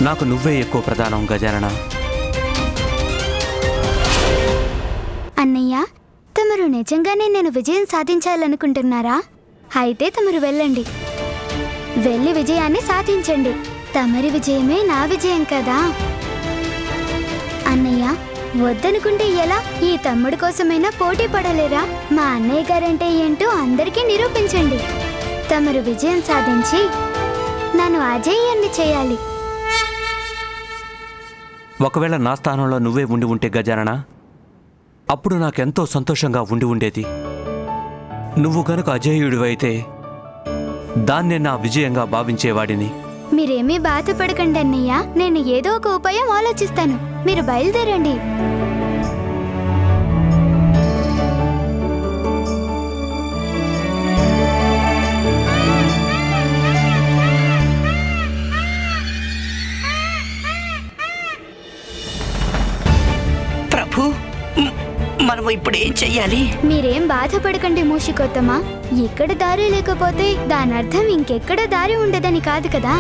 నాకు నువ్వే ఎక్కువ ప్రధానం గజానన. అన్నయ్య, తమరు నిజంగానే నేను విజయం సాధించాలనుకుంటున్నారా? అయితే తమరు వెళ్ళండి, వెళ్ళి విజయాన్ని సాధించండి. తమరి విజయమే నా విజయం కదా. అన్నయ్య, వద్దనుకుంటే ఎలా? ఈ తమ్ముడి కోసమైనా పోటీ పడలేరా? మా అన్నయ్య గారంటే ఏంటో అందరికీ నిరూపించండి. తమరు విజయం సాధించి నన్ను అజేయాన్ని చేయాలి. ఒకవేళ నా స్థానంలో నువ్వే ఉండి ఉంటే గజానన, అప్పుడు నాకెంతో సంతోషంగా ఉండి ఉండేది. నువ్వు గనుక అజేయుడివైతే దాన్నే నా విజయంగా భావించేవాడిని. మీరేమీ బాధపడకండి అన్నయ్య, నేను ఏదో ఒక ఉపాయం ఆలోచిస్తాను. మీరు బయలుదేరండి. ప్రభు, మనం ఇప్పుడు ఏం చెయ్యాలి? మీరేం బాధపడకండి మూషికోత్తమా. ఇక్కడ దారి లేకపోతే దాని అర్థం ఇంకెక్కడ దారి ఉండదని కాదు కదా.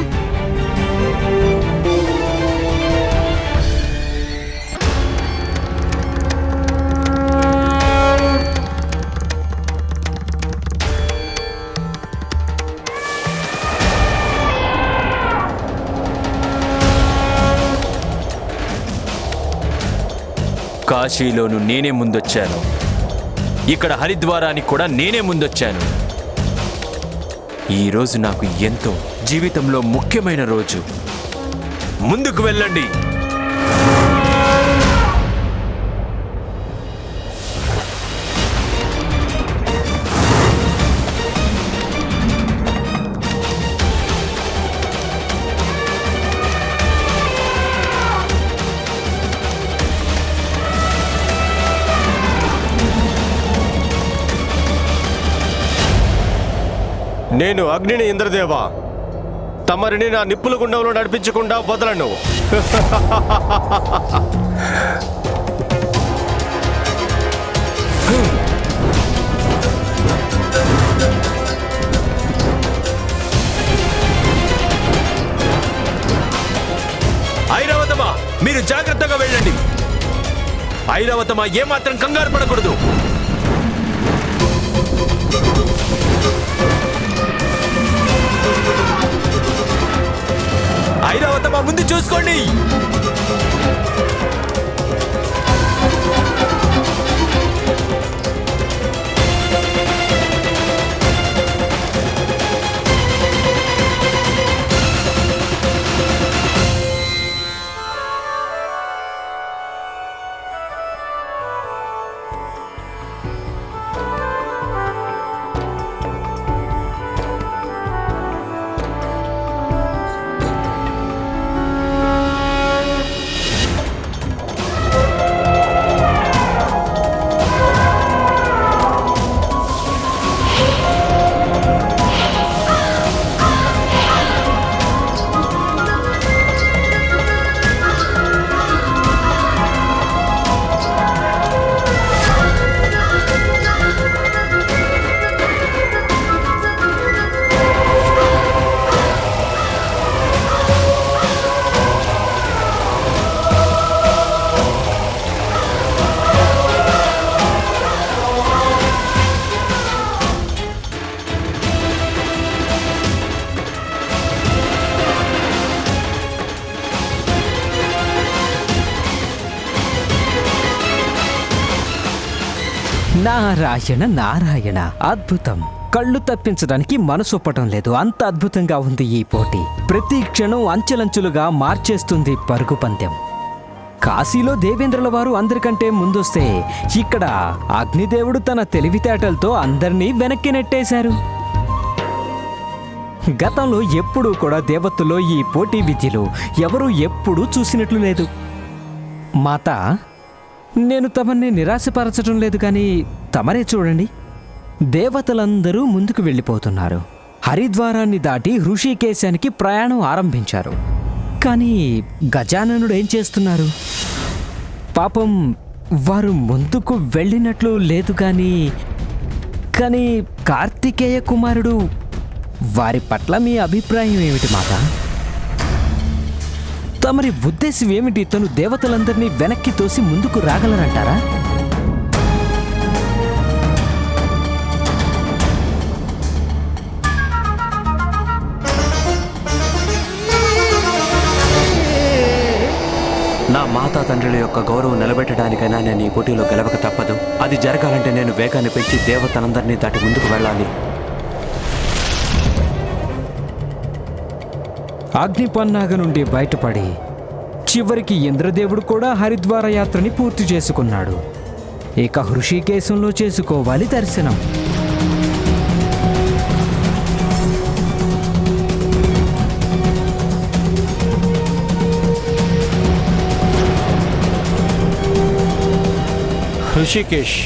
కాశీలోను నేనే ముందొచ్చాను, ఇక్కడ హరిద్వారానికి కూడా నేనే ముందొచ్చాను. ఈరోజు నాకు ఎంతో జీవితంలో ముఖ్యమైన రోజు. ముందుకు వెళ్ళండి. నేను అగ్నిని ఇంద్రదేవ, తమరిని నా నిప్పుల గుండంలో నడిపించకుండా వదలను. ఐరావతమా, మీరు జాగ్రత్తగా వెళ్ళండి. ఐరావతమా, ఏమాత్రం కంగారు పడకూడదు. ఐరావతమా, ముందు చూసుకోండి. నారాయణ నారాయణ, అద్భుతం. కళ్ళు తప్పించడానికి మనసొప్పటం లేదు, అంత అద్భుతంగా ఉంది ఈ పోటీ. ప్రతి క్షణం అంచెలంచులుగా మార్చేస్తుంది పరుగు పందెం. కాశీలో దేవేంద్రుల వారు అందరికంటే ముందొస్తే ఇక్కడ అగ్నిదేవుడు తన తెలివితేటలతో అందరినీ వెనక్కి నెట్టేశారు. గతంలో ఎప్పుడూ కూడా దేవతల్లో ఈ పోటీ విద్యలు ఎవరూ ఎప్పుడూ చూసినట్లు లేదు. మాత, నేను తమన్ని నిరాశపరచడం లేదు, కానీ తమరే చూడండి, దేవతలందరూ ముందుకు వెళ్ళిపోతున్నారు. హరిద్వారాన్ని దాటి హృషికేశానికి ప్రయాణం ఆరంభించారు. కానీ గజాననుడు ఏం చేస్తున్నారు? పాపం వారు ముందుకు వెళ్ళినట్లు లేదు. కానీ కార్తికేయ కుమారుడు, వారి పట్ల మీ అభిప్రాయం ఏమిటి మాత? తమరి ఉద్దేశం ఏమిటి? తను దేవతలందరినీ వెనక్కి తోసి ముందుకు రాగలరంటారా? నా మాతా తండ్రుల యొక్క గౌరవం నిలబెట్టడానికైనా నేను ఈ పోటీలో గెలవక తప్పదు. అది జరగాలంటే నేను వేగాన్ని పెంచి దేవతలందరినీ దాటి ముందుకు వెళ్ళాలి. అగ్నిపన్నాగ నుండి బయటపడి చివరికి ఇంద్రదేవుడు కూడా హరిద్వార యాత్రని పూర్తి చేసుకున్నాడు. ఇక హృషికేశంలో చేసుకోవాలి దర్శనం. ఋషికేశ్.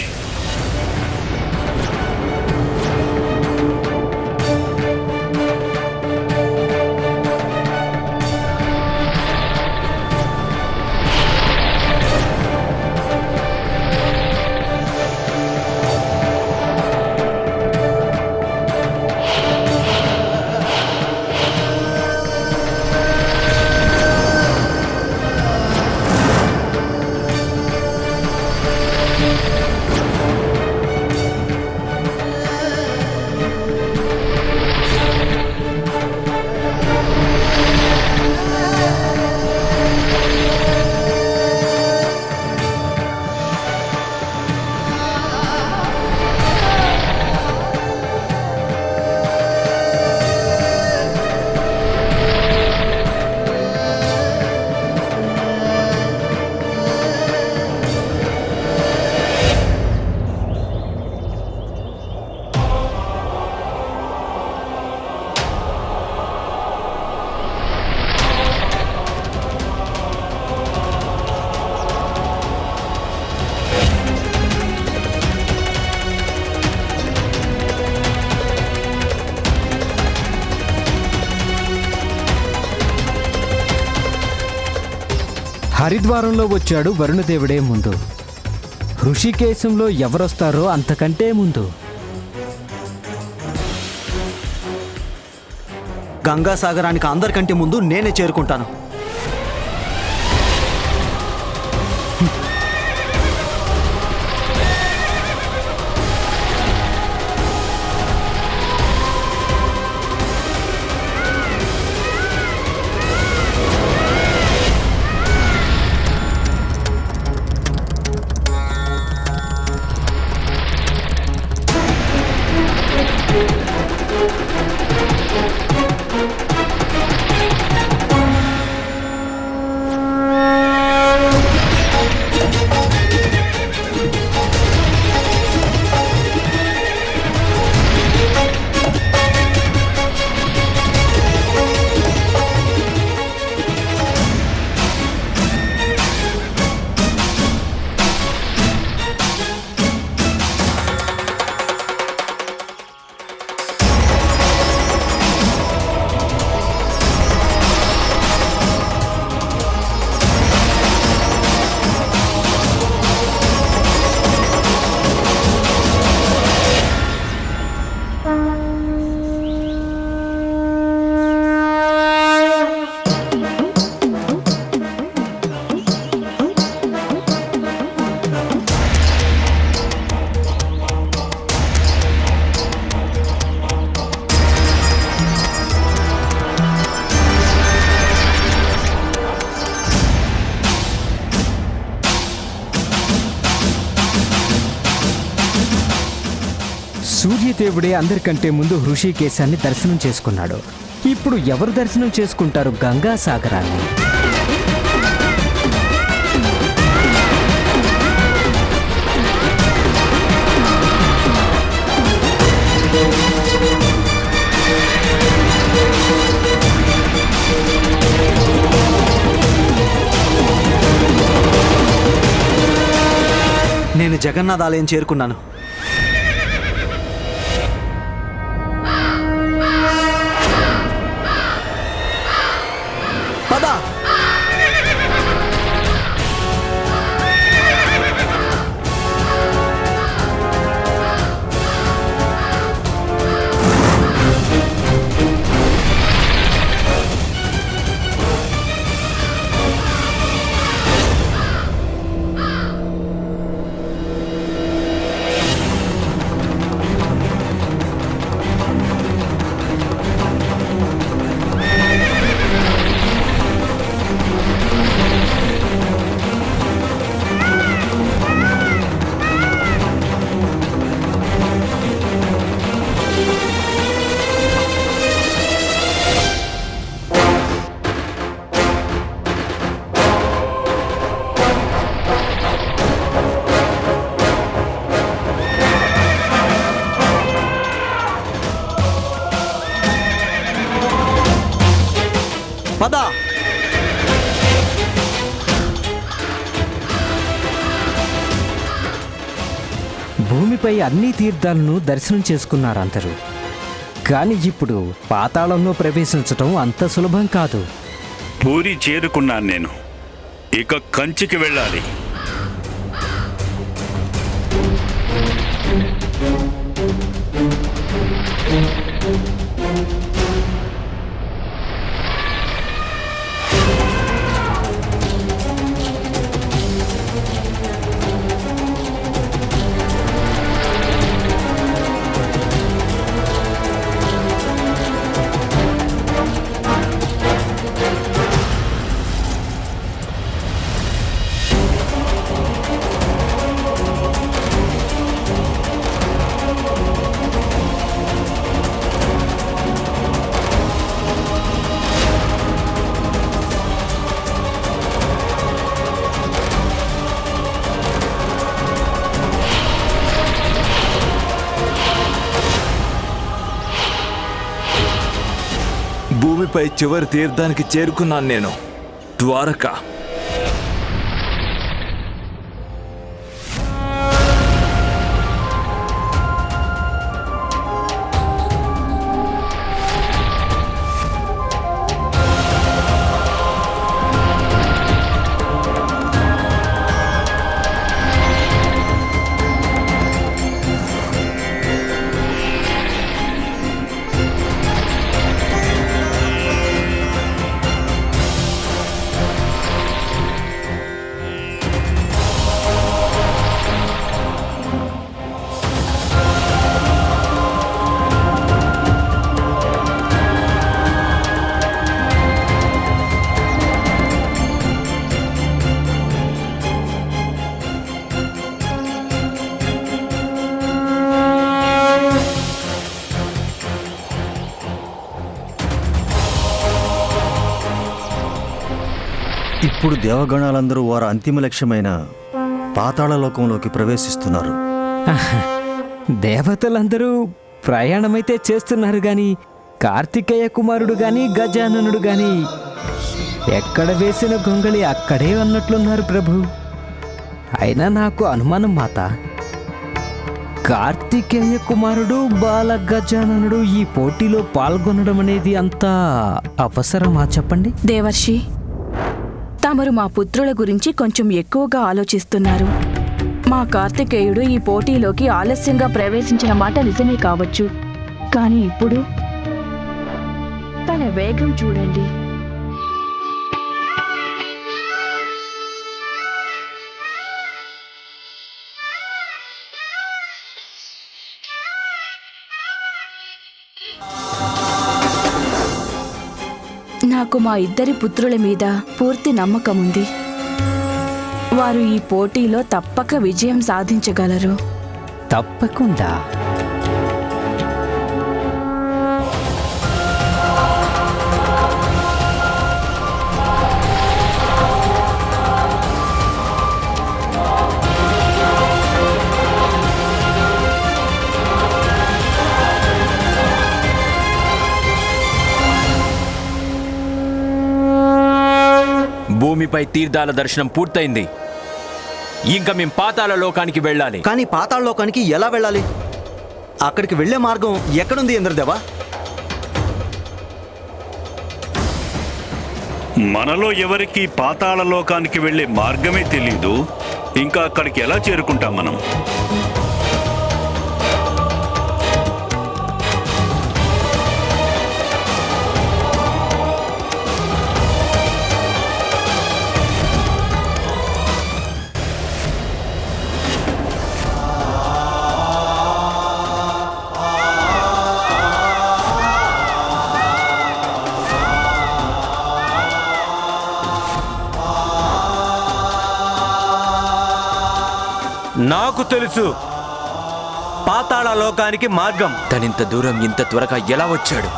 హరిద్వారంలో వచ్చాడు వరుణదేవుడే ముందు. హృషికేశంలో ఎవరొస్తారో అంతకంటే ముందు. గంగాసాగరానికి అందరికంటే ముందు నేనే చేరుకుంటాను. సూర్యదేవుడే అందరికంటే ముందు హృషికేశాన్ని దర్శనం చేసుకున్నాడు. ఇప్పుడు ఎవరు దర్శనం చేసుకుంటారు గంగాసాగరాన్ని? నేను జగన్నాథ ఆలయం చేరుకున్నాను. పద. పద. భూమిపై అన్ని తీర్థాలను దర్శనం చేసుకున్నారు అందరూ. కానీ ఇప్పుడు పాతాళంలో ప్రవేశించటం అంత సులభం కాదు. పూరి చేరుకున్నాను నేను. ఇక కంచికి వెళ్ళాలి. భూమిపై చివరి తీర్థానికి చేరుకున్నాను నేను. ద్వారక. ఇప్పుడు దేవగణాలందరూ వారి అంతిమ లక్ష్యమైన పాతాళలోకంలోకి ప్రవేశిస్తున్నారు. దేవతలందరూ ప్రయాణమైతే చేస్తున్నారు గాని కార్తికేయ కుమారుడు గాని గజాననుడు గాని ఎక్కడ వేసిన గొంగళి అక్కడే అన్నట్లున్నారు ప్రభు. అయినా నాకు అనుమానం మాత, కార్తికేయ కుమారుడు బాల గజాననుడు ఈ పోటీలో పాల్గొనడం అనేది అంత అవసరమా చెప్పండి? దేవర్షి, తమరు మా పుత్రుల గురించి కొంచెం ఎక్కువగా ఆలోచిస్తున్నారు. మా కార్తికేయుడు ఈ పోటీలోకి ఆలస్యంగా ప్రవేశించిన మాట నిజమే కావచ్చు, కానీ ఇప్పుడు తన వేగం చూడండి. నాకు మా ఇద్దరి పుత్రుల మీద పూర్తి నమ్మకం ఉంది. వారు ఈ పోటీలో తప్పక విజయం సాధించగలరు. తప్పకుండా. భూమిపై తీర్థాల దర్శనం పూర్తయింది. ఇంకా మేం పాతాళ లోకానికి వెళ్ళాలి. కానీ పాతాళలోకానికి ఎలా వెళ్ళాలి? అక్కడికి వెళ్ళే మార్గం ఎక్కడుంది ఇంద్రదేవా? మనలో ఎవరికి పాతాళ లోకానికి వెళ్ళే మార్గమే తెలీదు. ఇంకా అక్కడికి ఎలా చేరుకుంటాం మనం? నాకు తెలుసు పాతాళ లోకానికి మార్గం. తనింత దూరం ఇంత త్వరగా ఎలా వచ్చాడు?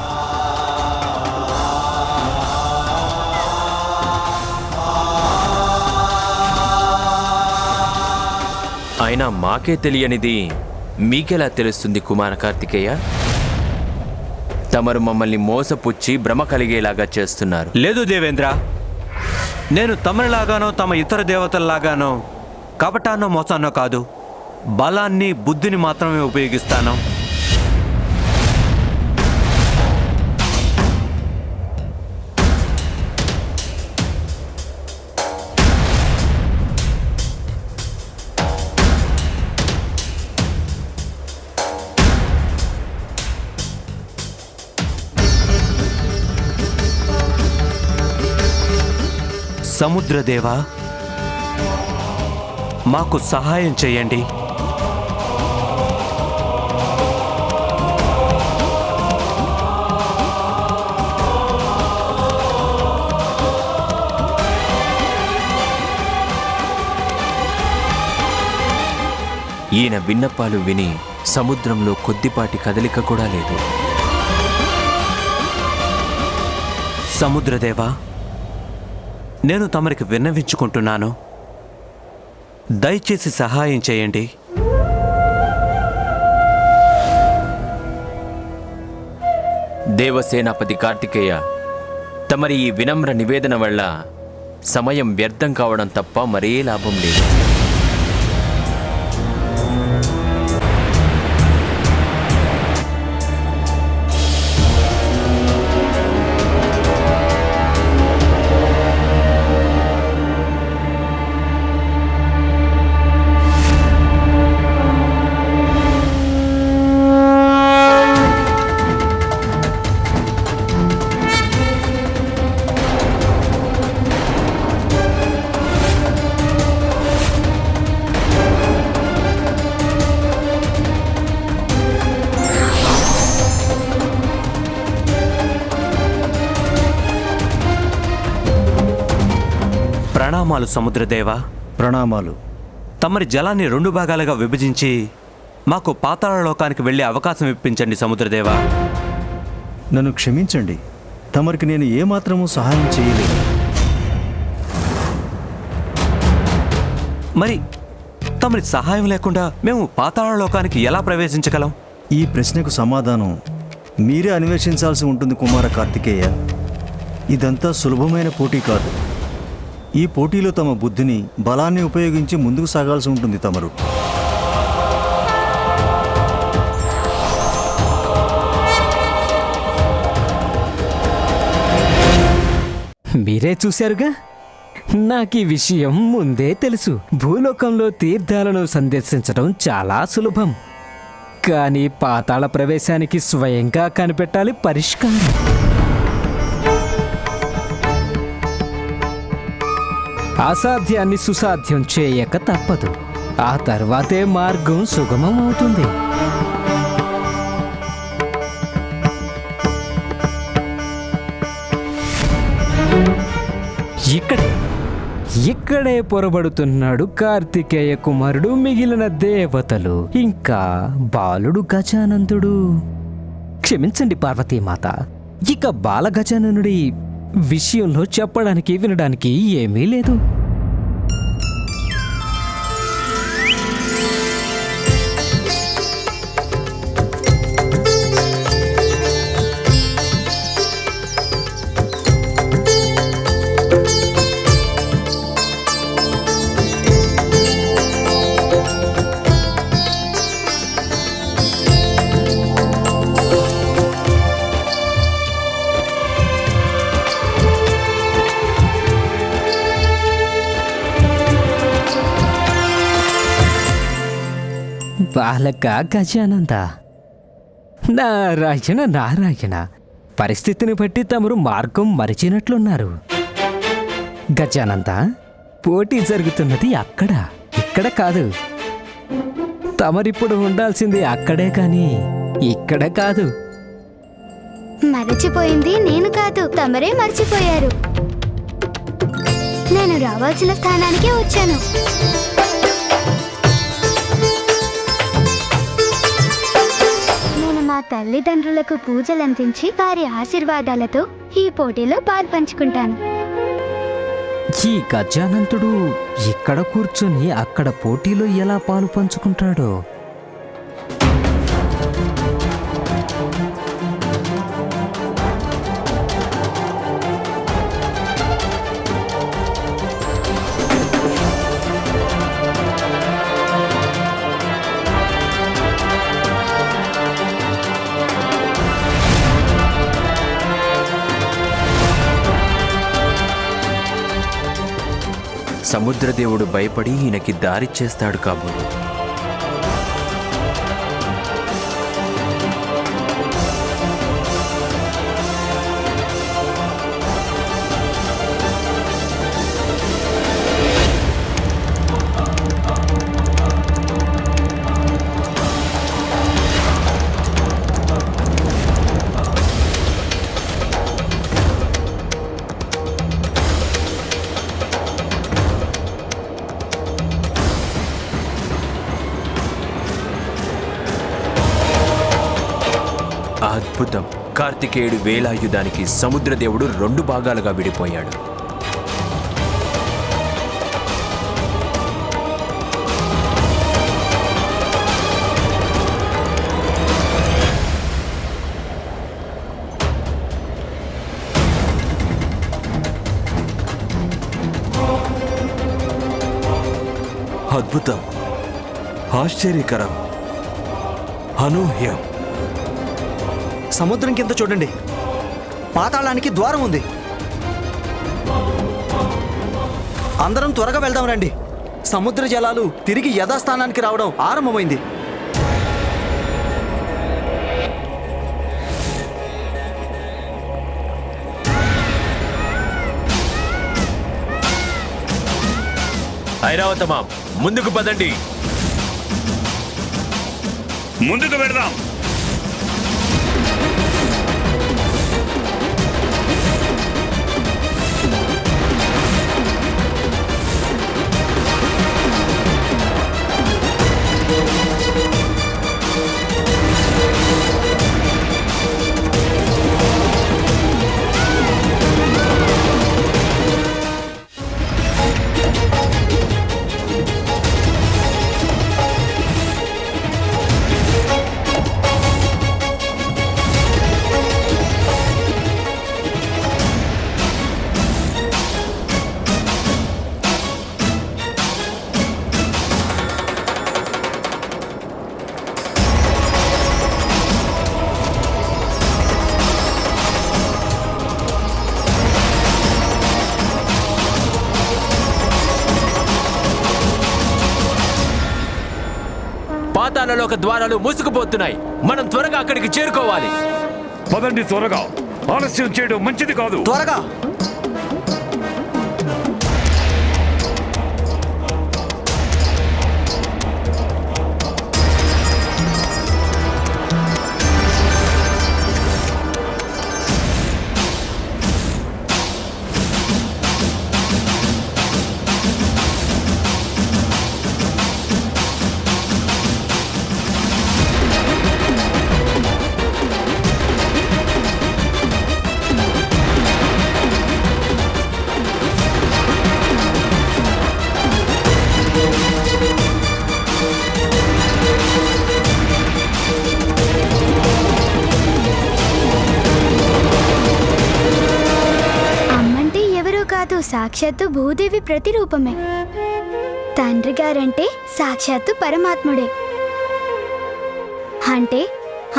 అయినా మాకే తెలియనిది మీకెలా తెలుస్తుంది కుమార కార్తికేయ? తమరు మమ్మల్ని మోసపుచ్చి భ్రమ కలిగేలాగా చేస్తున్నారు. లేదు దేవేంద్ర, నేను తమరిలాగానో తమ ఇతర దేవతల్లాగానో కపటాన్నో మోసాన్నో కాదు, బలాన్ని బుద్ధిని మాత్రమే ఉపయోగిస్తాను. సముద్రదేవా, మాకు సహాయం చేయండి. ఈయన విన్నపాలు విని సముద్రంలో కొద్దిపాటి కదలిక కూడా లేదు. సముద్రదేవా, నేను తమరికి విన్నవించుకుంటున్నాను, దయచేసి సహాయం చేయండి. దేవసేనాపతి కార్తికేయ, తమరి ఈ వినమ్ర నివేదన వల్ల సమయం వ్యర్థం కావడం తప్ప మరే లాభం లేదు. ప్రణామాలు సముద్రదేవా. ప్రణామాలు. తమరి జలాన్ని 2 భాగాలుగా విభజించి మాకు పాతాళ లోకానికి వెళ్ళే అవకాశం ఇప్పించండి సముద్రదేవా. నన్ను క్షమించండి, తమరికి నేను ఏమాత్రమూ సహాయం చేయలేదు. మరి తమరి సహాయం లేకుండా మేము పాతాళ లోకానికి ఎలా ప్రవేశించగలం? ఈ ప్రశ్నకు సమాధానం మీరే అన్వేషించాల్సి ఉంటుంది కుమార కార్తికేయ. ఇదంతా సులభమైన పోటీ కాదు. ఈ పోటీలో తమ బుద్ధిని, బలాన్ని ఉపయోగించి ముందుకు సాగాల్సి ఉంటుంది తమరు. మీరే చూశారుగా, నాకు ఈ విషయం ముందే తెలుసు. భూలోకంలో తీర్థాలను సందర్శించడం చాలా సులభం, కానీ పాతాళ ప్రవేశానికి స్వయంగా కనిపెట్టాలి పరిష్కారం. అసాధ్యాన్ని సుసాధ్యం చేయక తప్పదు. ఆ తర్వాతే మార్గం సుగమం అవుతుంది. ఇక్కడే పొరబడుతున్నాడు కార్తికేయ కుమారుడు, మిగిలిన దేవతలు, ఇంకా బాలుడు గజానందుడు. క్షమించండి పార్వతీమాత, ఇక బాల గజాననుడి విషయంలో చెప్పడానికి వినడానికి ఏమీ లేదు. బాలక గజానంద, నారాయణ నారాయణ, పరిస్థితిని బట్టి తమరు మార్గం మరిచినట్లున్నారు. గజానంద, పోటీ జరుగుతున్నది అక్కడ, ఇక్కడ కాదు. తమరిప్పుడు ఉండాల్సింది అక్కడే కానీ ఇక్కడ కాదు. మరచిపోయింది నేను కాదు, తమరే మర్చిపోయారు. నేను రావాల్సిన స్థానానికే వచ్చాను. నేను మా తల్లిదండ్రులకు పూజలందించి వారి ఆశీర్వాదాలతో ఈ పోటీలో పాల్పంచుకుంటాను. ఈ గజానంతుడు ఇక్కడ కూర్చొని అక్కడ పోటీలో ఎలా పాలు పంచుకుంటాడో? సముద్రదేవుడు భయపడి ఈయనకి దారిచ్చేస్తాడు కాబోలు. అద్భుతం! కార్తికేయుడు వేలాయుధానికి సముద్రదేవుడు 2 భాగాలుగా విడిపోయాడు. అద్భుతం, ఆశ్చర్యకరం, అనూహ్యం. సముద్రం కింద చూడండి, పాతాళానికి ద్వారం ఉంది. అందరం త్వరగా వెళ్దాం రండి. సముద్ర జలాలు తిరిగి యథాస్థానానికి రావడం ఆరంభమైంది. ఐరావతమా, ముందుకు పదండి. ముందుకు వెళదాం. పాతాళలోక ద్వారాలు మూసుకుపోతున్నాయి. మనం త్వరగా అక్కడికి చేరుకోవాలి. పదండి త్వరగా, ఆలస్యం చేయడం మంచిది కాదు. త్వరగా! సాక్షాత్తు భూదేవి ప్రతిరూపమే. తండ్రి గారంటే సాక్షాత్తు పరమాత్ముడే. అంటే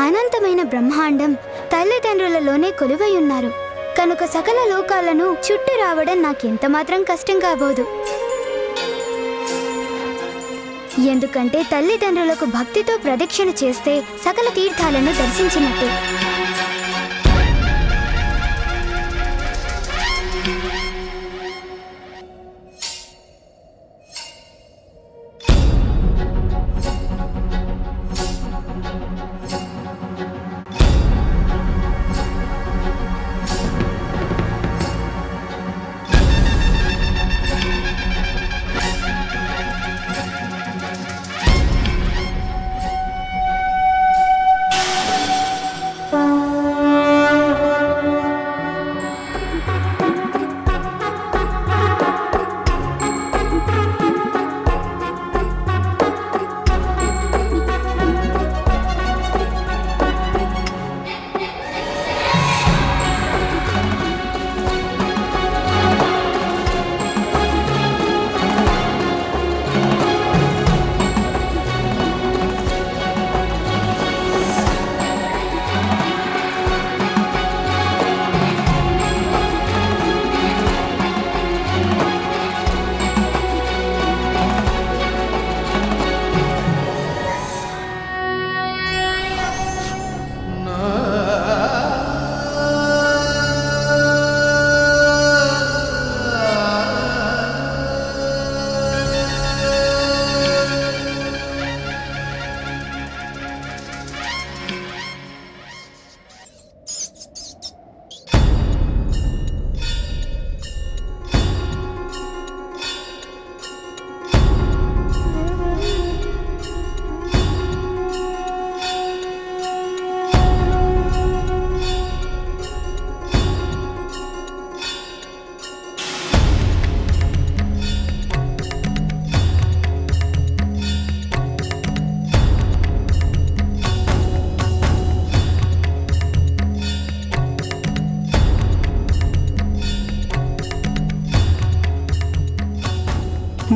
అనంతమైన బ్రహ్మాండం తల్లిదండ్రులలోనే కొలువై ఉన్నారు కనుక సకల లోకాలను చుట్టి రావడం నాకెంత మాత్రం కష్టం కాబోదు. ఎందుకంటే తల్లిదండ్రులకు భక్తితో ప్రదక్షిణ చేస్తే సకల తీర్థాలను దర్శించినట్టే.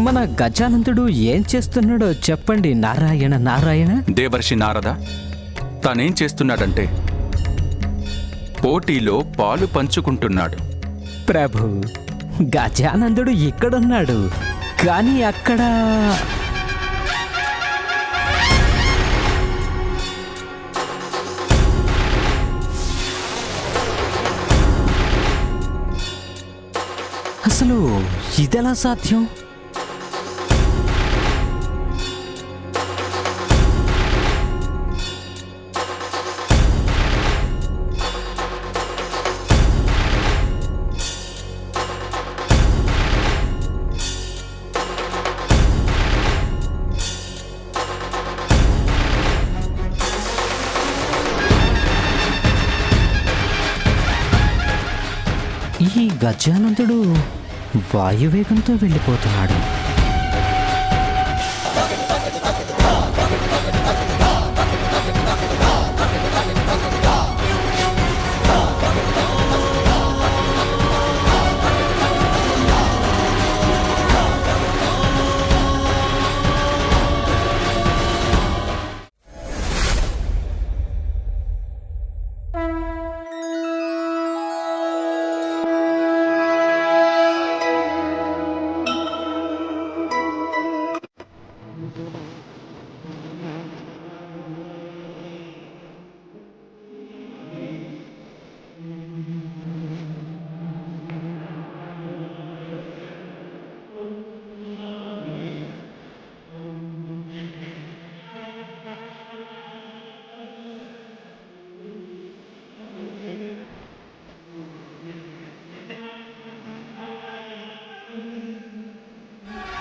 మన గజానందుడు ఏం చేస్తున్నాడో చెప్పండి నారాయణ నారాయణ. దేవర్షి నారద తనేం చేస్తున్నాడంటే పోటీలో పాలు పంచుకుంటున్నాడు. ప్రభు, గజానందుడు ఇక్కడున్నాడు, కానీ అక్కడ అసలు ఇదెలా సాధ్యం? ఈ గజానందుడు వాయువేగంతో వెళ్ళిపోతున్నాడు.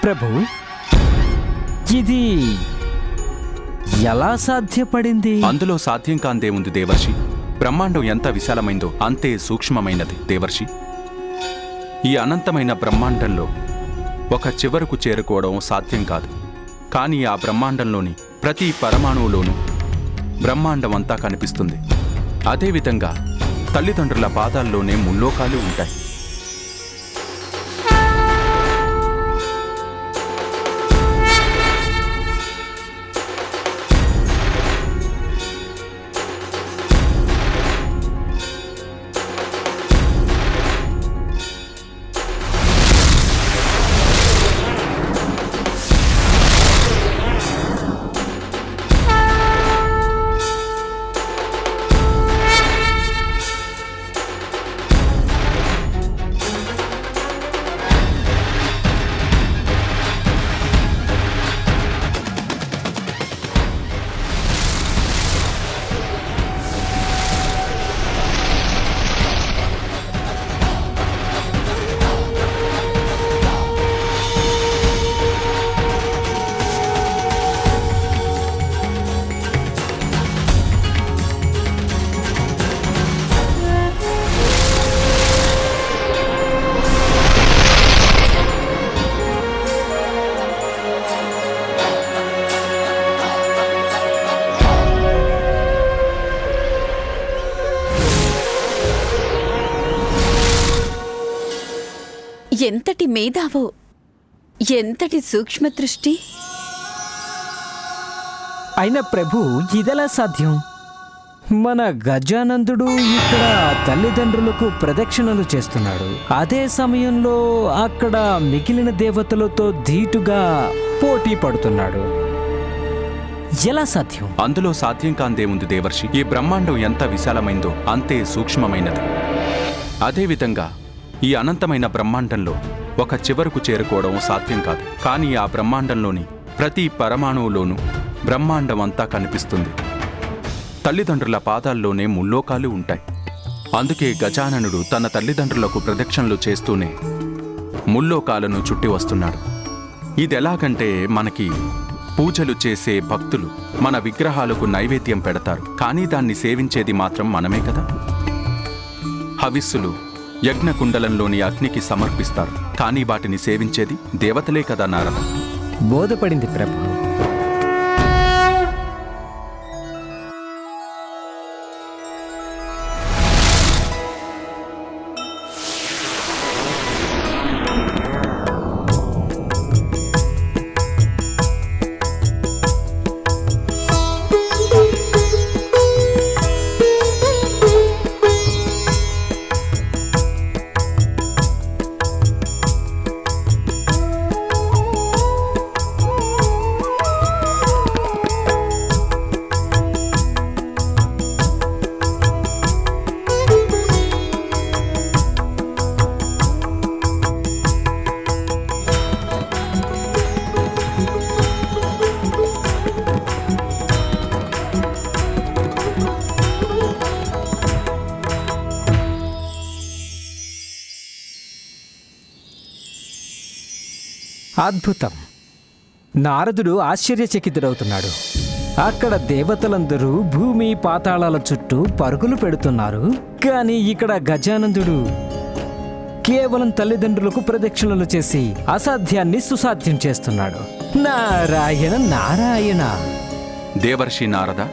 ప్రభు, ఇది ఎలా సాధ్యపడింది? అందులో సాధ్యం కాందేముంది దేవర్షి. బ్రహ్మాండం ఎంత విశాలమైందో అంతే సూక్ష్మమైనది దేవర్షి. ఈ అనంతమైన బ్రహ్మాండంలో ఒక చివరకు చేరుకోవడం సాధ్యం కాదు. కానీ ఆ బ్రహ్మాండంలోని ప్రతి పరమాణువులోనూ బ్రహ్మాండం అంతా కనిపిస్తుంది. అదేవిధంగా తల్లిదండ్రుల పాదాల్లోనే ముల్లోకాలు ఉంటాయి. ఎంతటి మేధావో, ఎంతటి సూక్ష్మ దృష్టి. అయినా ప్రభు, ఇదెలా సాధ్యం? మన గజానందుడు ఇక్కడ తల్లిదండ్రులకు ప్రదక్షిణలు చేస్తున్నాడు. అదే సమయంలో అక్కడ మిగిలిన దేవతలతో ధీటుగా పోటీ పడుతున్నాడు. ఎలా సాధ్యం? అందులో సాధ్యం కాందేముంది దేవర్షి. ఈ బ్రహ్మాండం ఎంత విశాలమైందో అంతే సూక్ష్మమైనది. అదేవిధంగా ఈ అనంతమైన బ్రహ్మాండంలో ఒక చివరకు చేరుకోవడం సాధ్యం కాదు. కానీ ఆ బ్రహ్మాండంలోని ప్రతి పరమాణువులోనూ బ్రహ్మాండం అంతా కనిపిస్తుంది. తల్లిదండ్రుల పాదాల్లోనే ముల్లోకాలు ఉంటాయి. అందుకే గజాననుడు తన తల్లిదండ్రులకు ప్రదక్షిణలు చేస్తూనే ముల్లోకాలను చుట్టి వస్తున్నాడు. ఇదెలాగంటే, మనకి పూజలు చేసే భక్తులు మన విగ్రహాలకు నైవేద్యం పెడతారు, కానీ దాన్ని సేవించేది మాత్రం మనమే కదా. హవిస్సులు యజ్ఞకుండలంలోని అగ్నికి సమర్పిస్తారు, కానీ వాటిని సేవించేది దేవతలే కదా నారద. బోధపడింది ప్రభు. అద్భుతం. నారదుడు ఆశ్చర్యచకితుడవుతున్నాడు. అక్కడ దేవతలందరూ భూమి పాతాళాల చుట్టూ పరుగులు పెడుతున్నారు. కానీ ఇక్కడ గజానందుడు కేవలం తల్లిదండ్రులకు ప్రదక్షిణలు చేసి అసాధ్యాన్ని సుసాధ్యం చేస్తున్నాడు. నారాయణ నారాయణ. దేవర్షి నారద,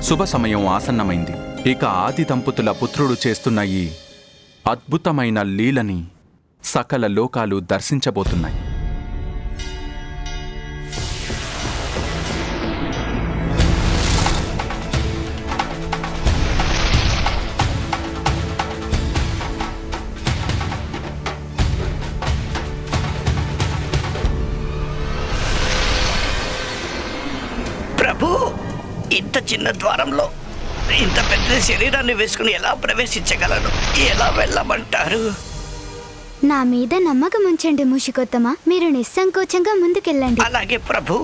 శుభ సమయం ఆసన్నమైంది. ఇక ఆది దంపతుల పుత్రుడు చేస్తున్న ఈ అద్భుతమైన లీలని సకల లోకాలు దర్శించబోతున్నాయి. ప్రభు, ఇంత చిన్న ద్వారంలో ఇంత పెద్ద శరీరాన్ని వేసుకుని ఎలా ప్రవేశించగలను? ఎలా వెళ్ళమంటారు? నా మీద నమ్మకం ఉంచండి మూషికోత్తమ. మీరు నిస్సంకోచంగా ముందుకెళ్ళండి. అలాగే ప్రభు.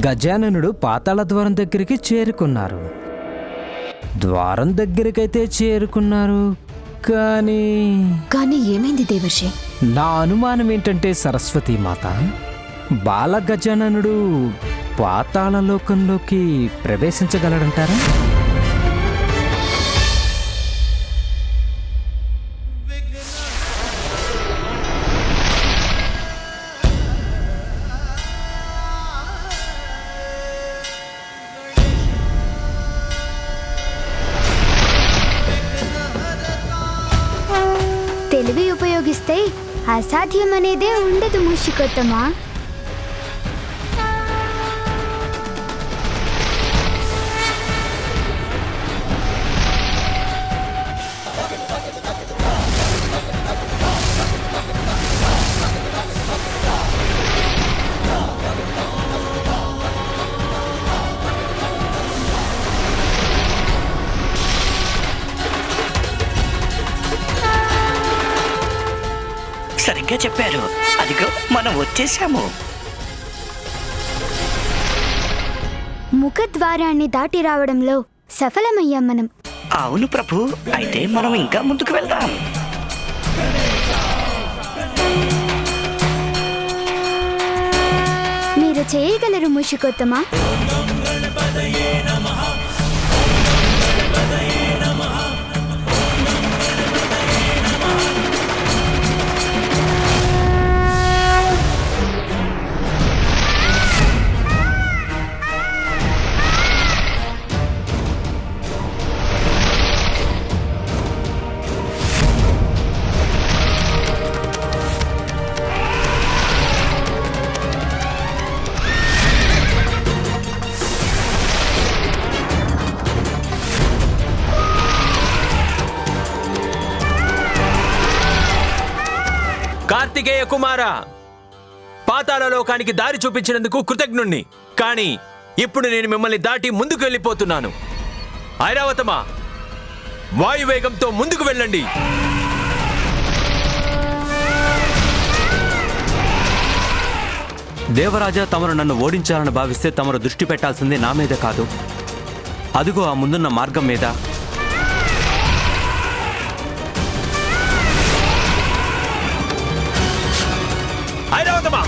గజాననుడు పాతాళ ద్వారం దగ్గరికి చేరుకున్నారు. ద్వారం దగ్గరికైతే చేరుకున్నారు, కానీ ఏమైంది దేవర్షి? నా అనుమానం ఏంటంటే సరస్వతీమాత, బాల గజాననుడు పాతాళలోకంలోకి ప్రవేశించగలడంటారా? తెలివి ఉపయోగిస్తే అసాధ్యం అనేదే ఉండదు మూషికోత్తమా. సరిగ్గా చెప్పారు. అదిగో మనం వచ్చేసాము. ముఖద్వారాన్ని దాటి రావడంలో సఫలమయ్యాం మనం. అవును ప్రభు. అయితే మనం ఇంకా ముందుకు వెళ్దాం. మీరు చేయగలరు మూషికోత్తమా. కార్తికేయ కుమార, పాతాళ లోకానికి దారి చూపించినందుకు కృతజ్ఞుణ్ణి. కానీ ఇప్పుడు నేను మిమ్మల్ని దాటి ముందుకు వెళ్ళిపోతున్నాను. ఐరావతమా, వాయువేగంతో ముందుకు వెళ్ళండి. దేవరాజా, తమరు నన్ను ఓడించాలని భావిస్తే తమరు దృష్టి పెట్టాల్సింది నా మీద కాదు, అదిగో ఆ ముందున్న మార్గం మీద. ఐరావతమా,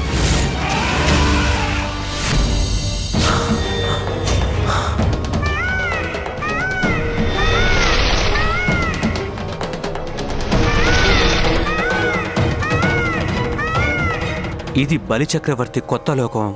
ఇది బలిచక్రవర్తి కొత్త లోకం.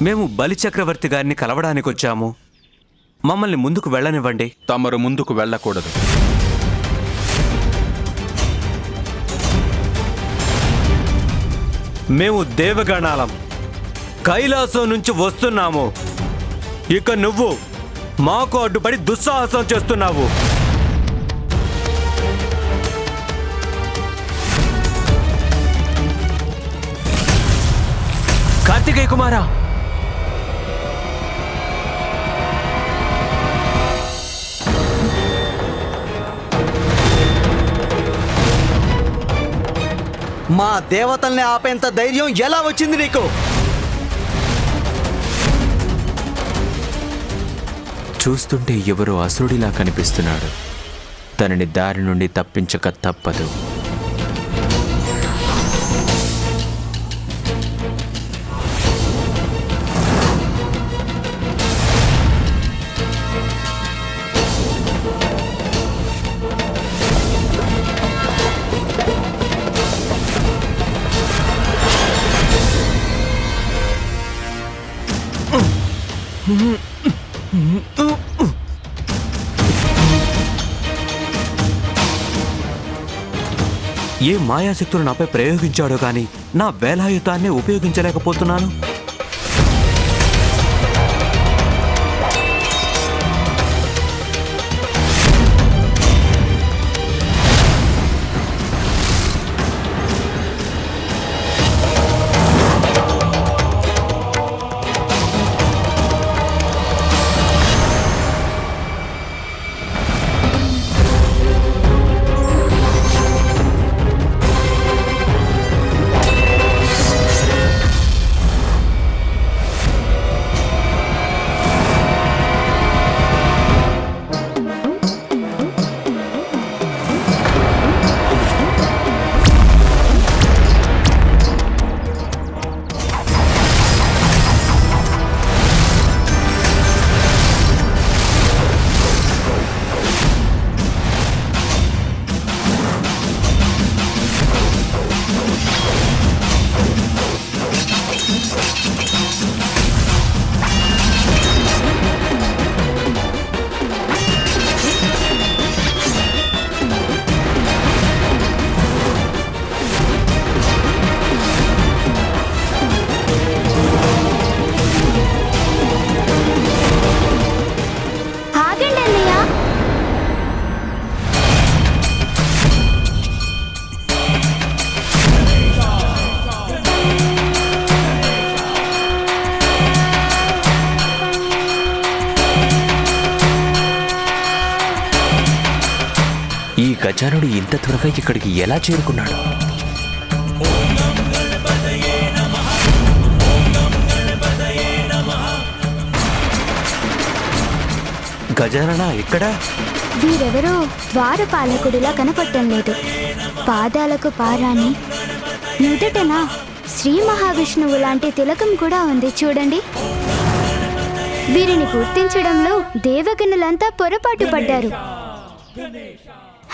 మేము బలిచక్రవర్తి గారిని కలవడానికి వచ్చాము. మమ్మల్ని ముందుకు వెళ్ళనివ్వండి. తమరు ముందుకు వెళ్ళకూడదు. మేము దేవగణాలం కైలాసం నుంచి వస్తున్నాము. ఇక నువ్వు మాకు అడ్డుపడి దుస్సాహసం చేస్తున్నావు. కార్తికేయ కుమారా, మా దేవతల్ని ఆపేంత ధైర్యం ఎలా వచ్చింది నీకు? చూస్తుంటే ఎవరో అసురుడిలా కనిపిస్తున్నాడు. తనని దారి నుండి తప్పించక తప్పదు. ఏ మాయాశక్తులు నాపై ప్రయోగించాడో గాని నా వేలాయుధాన్ని ఉపయోగించలేకపోతున్నాను. గజానుడు ఇంత త్వరగా ఇక్కడికి ఎలా చేరుకున్నాడు? గజానన ఇక్కడ? వీరెవరో ద్వారపాలకుడిలా కనపడటం లేదు. పాదాలకు పారాణి, నుదుటన శ్రీ మహావిష్ణువు లాంటి తిలకం కూడా ఉంది చూడండి. వీరిని గుర్తించడంలో దేవగణులంతా పొరపాటు పడ్డారు.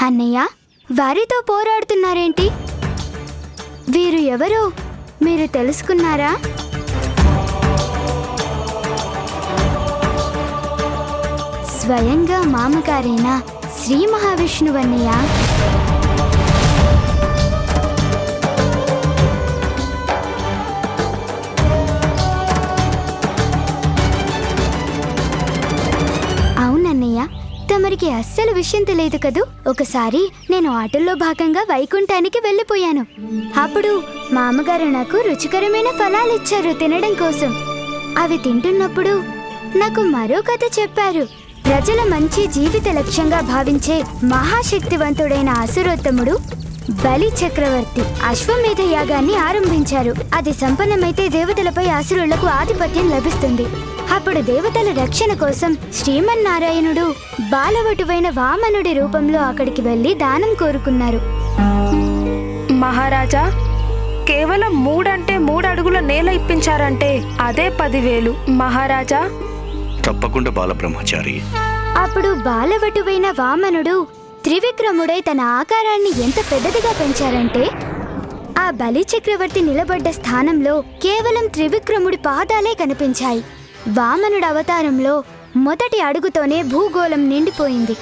అన్నయ్య, వారితో పోరాడుతున్నారేంటి? వీరు ఎవరో మీరు తెలుసుకున్నారా? స్వయంగా మామగారైన శ్రీ మహావిష్ణువు అన్నయ్య. అవునన్నయ్య, తమరికి అస్సలు విషయం తెలియదు కదూ. ఒకసారి నేను ఆటల్లో భాగంగా వైకుంఠానికి వెళ్ళిపోయాను. అప్పుడు మామగారు నాకు రుచికరమైన ఫలాలు ఇచ్చారు తినడం కోసం. అవి తింటున్నప్పుడు నాకు మరో కథ చెప్పారు. ప్రజల మంచి జీవిత లక్ష్యంగా భావించే మహాశక్తివంతుడైన అసురోత్తముడు బలి చక్రవర్తి అశ్వమేధ యాగాన్ని ఆరంభించారు. అది సంపన్నమైతే దేవతలపై అసురులకు ఆధిపత్యం లభిస్తుంది. అప్పుడు దేవతల రక్షణ కోసం శ్రీమన్నారాయణుడు బాలవటువైన వామనుడి రూపంలో అక్కడికి వెళ్లి దానం కోరుకున్నారు. మహారాజా, కేవలం 3 అంటే 3 అడుగుల నేల ఇప్పించారంటే అదే 10,000. మహారాజా, తప్పకుండా బాలబ్రహ్మచారి. అప్పుడు బాలవటువైన వామనుడు త్రివిక్రముడై తన ఆకారాన్ని ఎంత పెద్దదిగా పెంచారంటే ఆ బలి చక్రవర్తి నిలబడ్డ స్థానంలో కేవలం త్రివిక్రముడి పాదాలే కనిపించాయి. వామనుడి అవతారంలో మొదటి అడుగుతోనే భూగోళం నిండిపోయింది.